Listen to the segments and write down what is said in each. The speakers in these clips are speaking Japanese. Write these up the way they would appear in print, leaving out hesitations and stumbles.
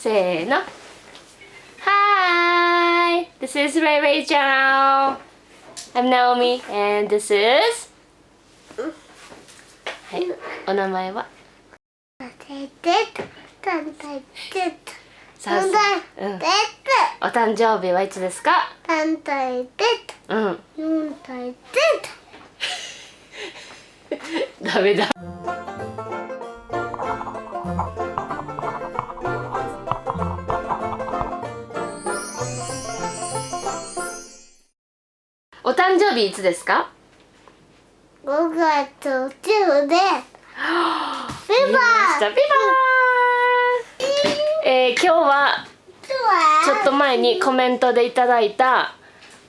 せーの。Hi! This is Ray Ray channel. I'm Naomi and this is はい、お名前はさあ、お誕生日はいつですか？うん。ダメだ。お誕生日いつですか？5月10で。ピバー。今日はちょっと前にコメントでいただいた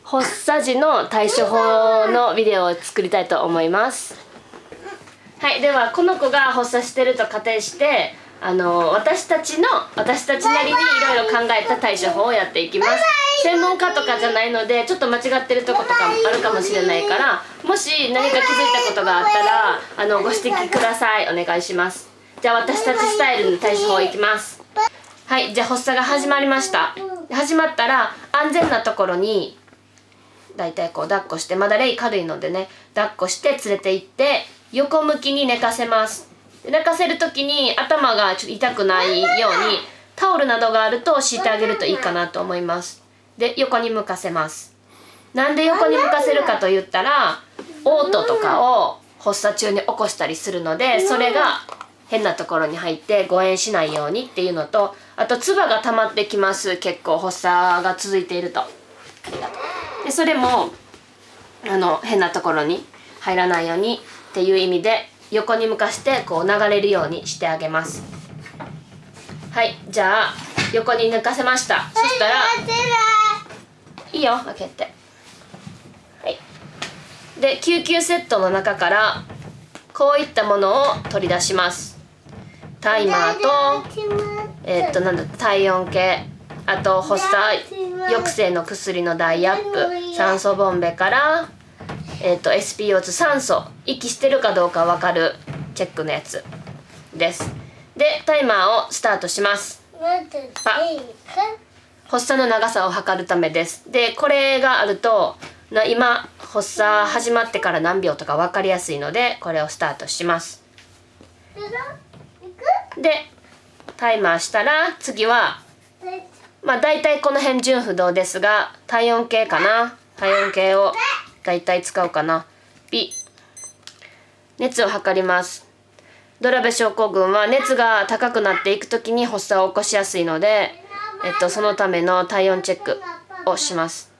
発作時の対処法のビデオを作りたいと思います。はい、ではこの子が発作してると仮定して、私たちなりにいろいろ考えた対処法をやっていきます。専門家とかじゃないのでちょっと間違ってるとことかもあるかもしれないから、もし何か気づいたことがあったらご指摘ください。お願いします。じゃあ私たちスタイルの対処法いきます。はい、じゃあ発作が始まりました。始まったら安全なところにだいたいこう抱っこして、まだレイ軽いのでね、抱っこして連れて行って横向きに寝かせます。寝かせる時に頭がちょっと痛くないようにタオルなどがあると敷いてあげるといいかなと思います。で、横に向かせます。なんで横に向かせるかと言ったら、嘔吐とかを発作中に起こしたりするので、それが変なところに入って誤嚥しないようにっていうのと、あと唾が溜まってきます。結構発作が続いていると。でそれも変なところに入らないようにっていう意味で横に向かしてこう流れるようにしてあげます。はい、じゃあ横に寝かせました。そしたらいいよ、開けて。はい。で救急セットの中からこういったものを取り出します。タイマーと体温計、あと発作抑制の薬のダイアップ、酸素ボンベからSPO2 酸素、息してるかどうか分かるチェックのやつです。でタイマーをスタートします。発作の長さを測るためです。でこれがあると今発作始まってから何秒とか分かりやすいので、これをスタートします。でタイマーしたら次はだいたいこの辺順不動ですが、体温計かな。体温計をだいたい使うかな。熱を測ります。ドラベ症候群は熱が高くなっていくときに発作を起こしやすいので、そのための体温チェックをします。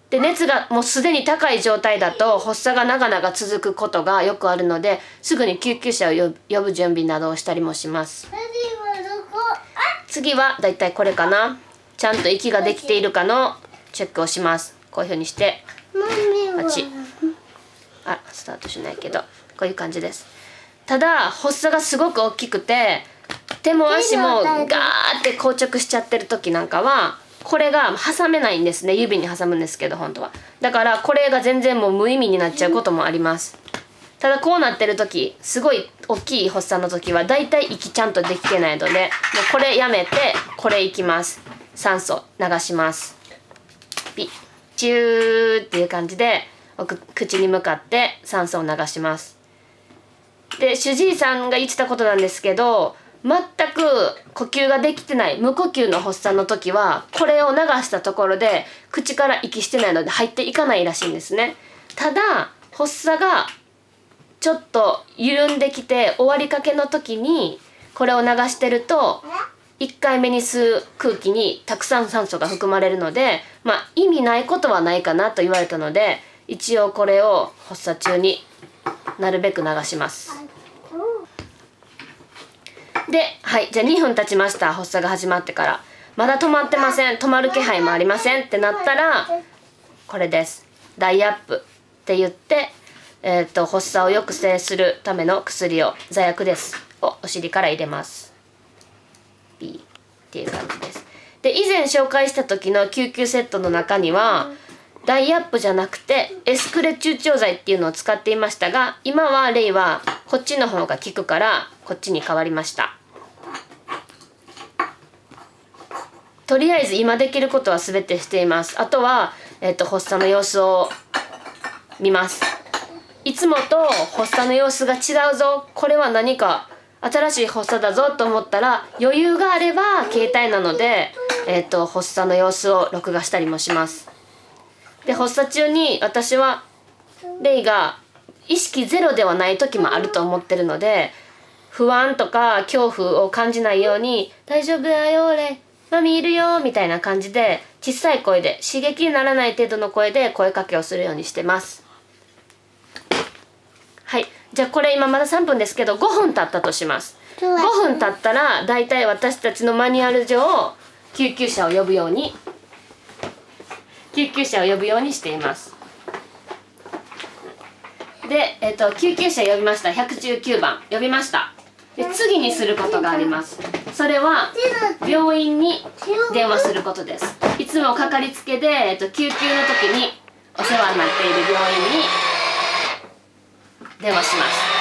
で熱がもうすでに高い状態だと発作が長々続くことがよくあるので、すぐに救急車を呼ぶ準備などをしたりもします。次はだいたいこれかな。ちゃんと息ができているかのチェックをします。こういう風にしてスタートしないけどこういう感じです。ただ発作がすごく大きくて手も足もガーって硬直しちゃってる時なんかはこれが挟めないんですね。指に挟むんですけど本当は。だからこれが全然もう無意味になっちゃうこともあります。ただこうなってる時、すごい大きい発作の時はだいたい息ちゃんとできてないので、もうこれやめてこれいきます。酸素流します。ピッチューっていう感じで口に向かって酸素を流します。で主治医さんが言ってたことなんですけど、全く呼吸ができてない無呼吸の発作の時はこれを流したところで口から息してないので入っていかないらしいんですね。ただ発作がちょっと緩んできて終わりかけの時にこれを流してると1回目に吸う空気にたくさん酸素が含まれるので、意味ないことはないかなと言われたので、一応これを発作中になるべく流します。で、はい、じゃあ2分経ちました。発作が始まってからまだ止まってません、止まる気配もありませんってなったらこれです。ダイアップって言って発作を抑制するための薬を、座薬ですをお尻から入れます。っていう感じです。で以前紹介した時の救急セットの中にはダイアップじゃなくてエスクレ中腸剤っていうのを使っていましたが、今はレイはこっちの方が効くからこっちに変わりました。とりあえず今できることは全てしています。あとは、発作の様子を見ます。いつもと発作の様子が違うぞ、これは何か新しい発作だぞと思ったら、余裕があれば携帯なので、発作の様子を録画したりもします。で発作中に私はレイが意識ゼロではない時もあると思ってるので、不安とか恐怖を感じないように「大丈夫だよレイ、マミいるよ」みたいな感じで小さい声で、刺激にならない程度の声で声かけをするようにしてます。はい、じゃあこれ今まだ3分ですけど5分経ったとします。5分経ったらだいたい私たちのマニュアル上救急車を呼ぶようにしています。で、救急車呼びました。119番呼びました。で次にすることがあります。それは病院に電話することです。いつもかかりつけで、救急の時にお世話になっている病院に電話します。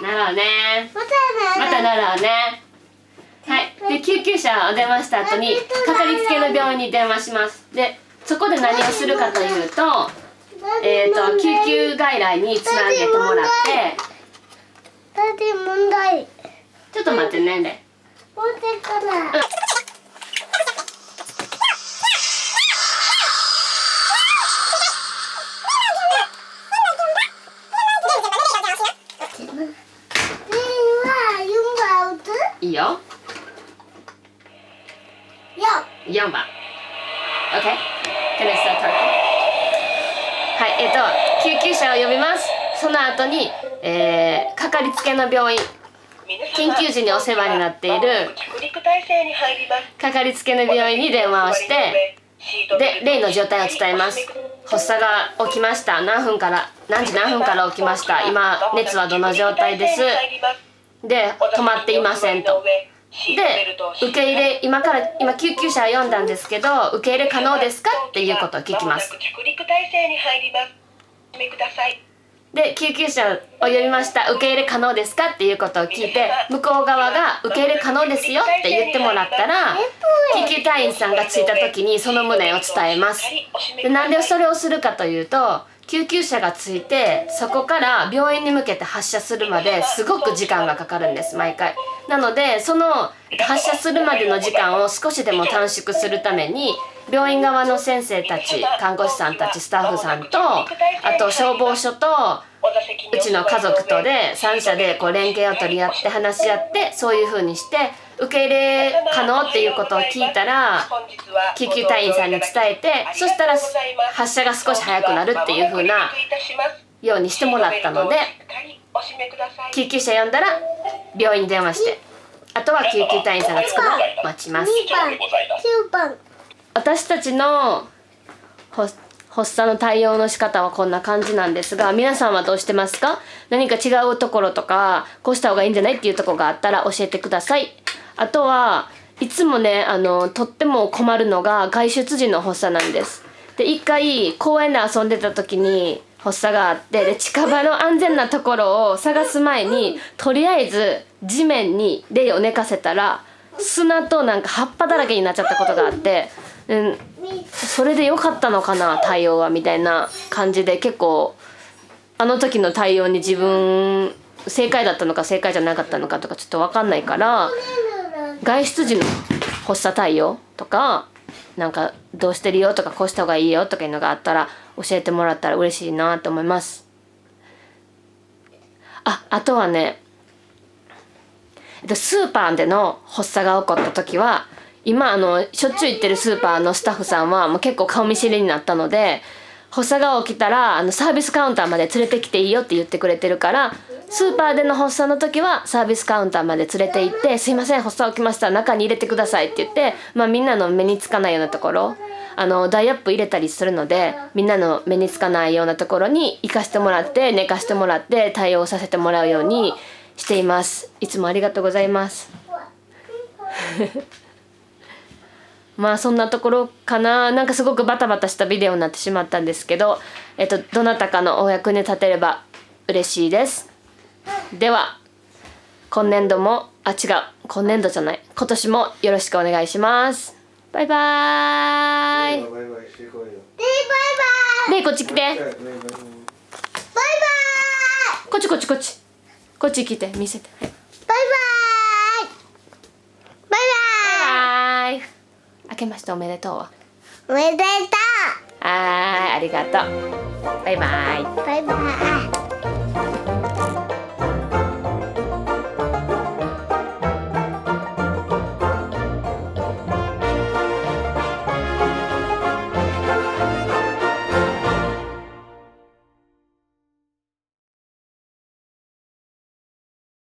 ならね。またならね。はい。で救急車を電話した後にかかりつけの病院に電話します。でそこで何をするかというと、救急外来につなげてもらって。ちょっと待ってね。ね。いいよ。4番。OK? Can I start talking? はい、救急車を呼びます。その後に、かかりつけの病院、緊急時にお世話になっているかかりつけの病院に電話をして、で、例の状態を伝えます。発作が起きました。何時何分から起きました。今、熱はどの状態です。で、止まっていませんと。で、受け入れ、今救急車を呼んだんですけど、受け入れ可能ですかっていうことを聞きます。で、救急車を呼びました。受け入れ可能ですかっていうことを聞いて、向こう側が受け入れ可能ですよって言ってもらったら、救急隊員さんが着いた時にその旨を伝えます。で、なんでそれをするかというと、救急車が着いてそこから病院に向けて発車するまですごく時間がかかるんです、毎回。なのでその発車するまでの時間を少しでも短縮するために、病院側の先生たち、看護師さんたち、スタッフさんと、あと消防署とうちの家族とで3者でこう連携を取り合って話し合って、そういう風にして受け入れ可能っていうことを聞いたら救急隊員さんに伝えて、そしたら発車が少し早くなるっていう風なようにしてもらったので、救急車呼んだら病院に電話して、あとは救急隊員さんが着くのを待ちます。私たちの発作の対応の仕方はこんな感じなんですが、皆さんはどうしてますか？何か違うところとかこうした方がいいんじゃないっていうところがあったら教えてください。あとはいつもね、とっても困るのが外出時の発作なんです。で、一回公園で遊んでた時に発作があって、で近場の安全なところを探す前にとりあえず地面にレイを寝かせたら砂となんか葉っぱだらけになっちゃったことがあって、それで良かったのかな対応はみたいな感じで、結構あの時の対応に自分正解だったのか正解じゃなかったのかとかちょっと分かんないから、外出時の発作対応とか、なんかどうしてるよとかこうした方がいいよとかいうのがあったら教えてもらったら嬉しいなと思います。あとはね、スーパーでの発作が起こった時は、今しょっちゅう行ってるスーパーのスタッフさんはもう結構顔見知りになったので、発作が起きたらサービスカウンターまで連れてきていいよって言ってくれてるから、スーパーでの発作の時はサービスカウンターまで連れて行って、すいません発作起きました、中に入れてくださいって言って、みんなの目につかないようなところ、ダイアップ入れたりするので、みんなの目につかないようなところに行かしてもらって寝かしてもらって対応させてもらうようにしています。いつもありがとうございますそんなところかな。なんかすごくバタバタしたビデオになってしまったんですけど、どなたかのお役に立てれば嬉しいです。では今年度も違う今年度じゃない今年もよろしくお願いします。バイバーイ。バイバイ。ねえこっち来て。バイバイ。こっちこっち来て見せて。バイバイ。バイバイバイ。明けましておめでとうは。バイ。おめでとう。ありがとう。バイバイ。バイバイ。